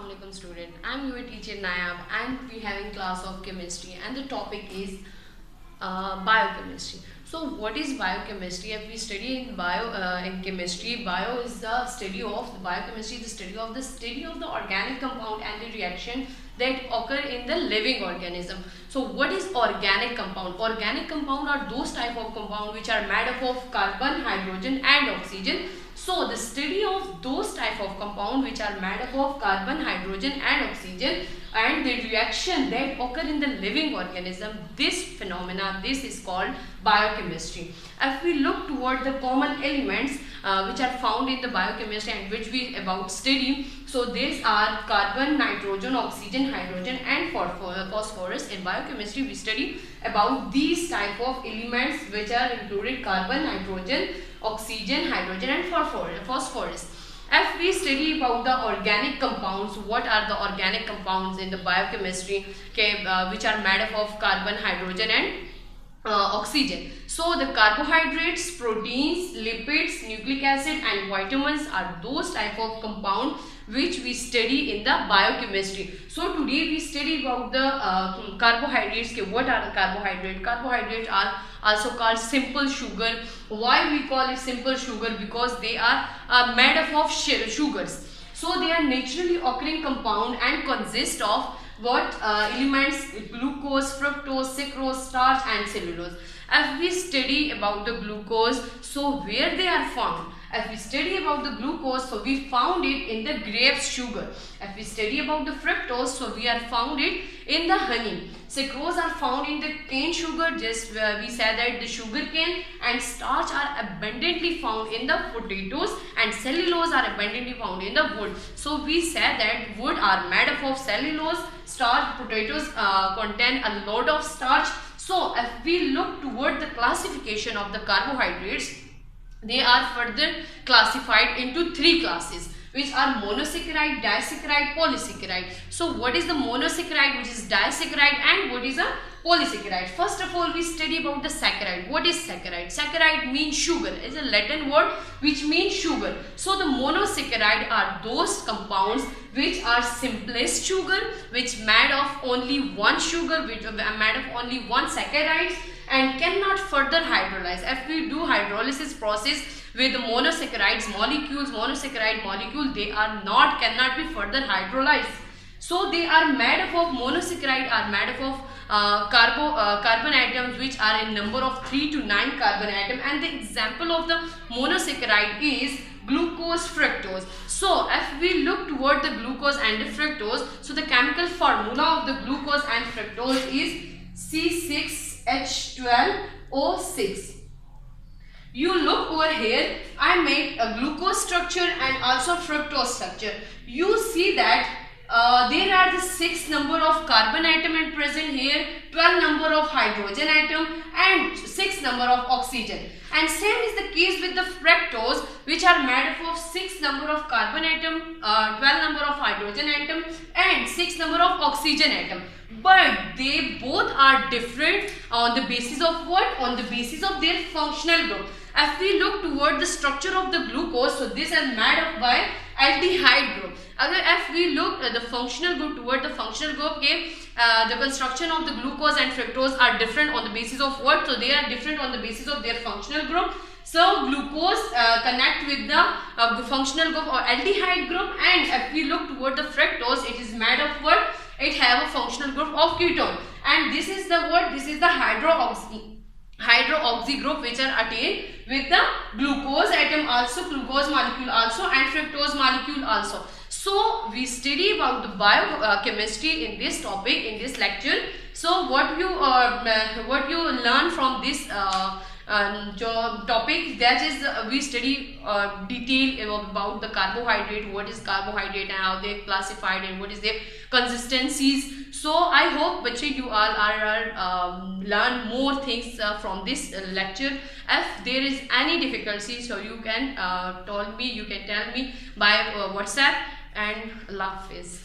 Assalamualaikum student. I'm your teacher Nayab and we having class of chemistry and the topic is biochemistry. So what is biochemistry? If we study in chemistry, bio is the study of the biochemistry, the study of the organic compound and the reaction that occur in the living organism. So what is organic compound? Organic compound are those type of compound which are made up of carbon, hydrogen and oxygen. So the study of those type of compound which are made up of carbon, hydrogen and oxygen and the reaction that occur in the living organism, this phenomena, this is called biochemistry. If we look toward the common elements which are found in the biochemistry and which we about study, so these are carbon, nitrogen, oxygen, hydrogen and phosphorus. In biochemistry we study about these type of elements which are included carbon, nitrogen, oxygen, hydrogen and phosphorus. If we study about the organic compounds, what are the organic compounds in the biochemistry, which are made up of carbon, hydrogen and oxygen. So the carbohydrates, proteins, lipids, nucleic acid and vitamins are those type of compound which we study in the biochemistry. So today we study about the carbohydrates. What are the carbohydrates? Carbohydrates are also called simple sugar. Why we call it simple sugar? Because they are made up of sugars. So they are naturally occurring compound and consist of what elements? Glucose, fructose, sucrose, starch and cellulose. If we study about the glucose, so where they are found? If we study about the glucose, so we found it in the grapes sugar. If we study about the fructose, so we are found it in the honey. Sucrose are found in the cane sugar, just we said that the sugar cane, and starch are abundantly found in the potatoes and cellulose are abundantly found in the wood. So we said that wood are made up of cellulose, starch, potatoes contain a lot of starch. So if we look toward the classification of the carbohydrates, they are further classified into three classes, which are monosaccharide, disaccharide, polysaccharide. So what is the monosaccharide, which is disaccharide, and what is a polysaccharide? First of all, we study about the saccharide. What is saccharide? Saccharide means sugar. It's a Latin word which means sugar. So the monosaccharide are those compounds which are simplest sugar, which made of only one sugar, which are made of only one saccharide and cannot further hydrolyze. If we do hydrolysis process with the monosaccharides monosaccharide molecule, they cannot be further hydrolyzed. So they are made up of monosaccharide are made up of carbon atoms which are in number of 3 to 9 carbon atom, and the example of the monosaccharide is glucose, fructose. So if we look toward the glucose and the fructose, so the chemical formula of the glucose and fructose is C6H12O6. You look over here, I made a glucose structure and also fructose structure. You see that there are the 6 number of carbon atom and present here, 12 number of hydrogen atom and 6 number of oxygen. And same is the case with the fructose, which are made up of 6 number of carbon atom, 12 number of hydrogen atom and 6 number of oxygen atom. But they both are different on the basis of what? On the basis of their functional group. If we look toward the structure of the glucose, so this is made up by aldehyde group. If we look at the functional group, toward the functional group, the construction of the glucose and fructose are different on the basis of what? So they are different on the basis of their functional group. So glucose connect with the functional group or aldehyde group, and if we look toward the fructose, it is made of what? It have a functional group of ketone, and this is the what? This is the hydroxy group which are attained with the glucose atom also, glucose molecule also and fructose molecule also. So we study about the biochemistry in this topic, in this lecture. So what you learn from this topic, that is we study detail about the carbohydrate, what is carbohydrate and how they classified and what is their consistencies. So I hope you all are learn more things from this lecture. If there is any difficulty, so you can tell me by WhatsApp, and Allah Hafiz.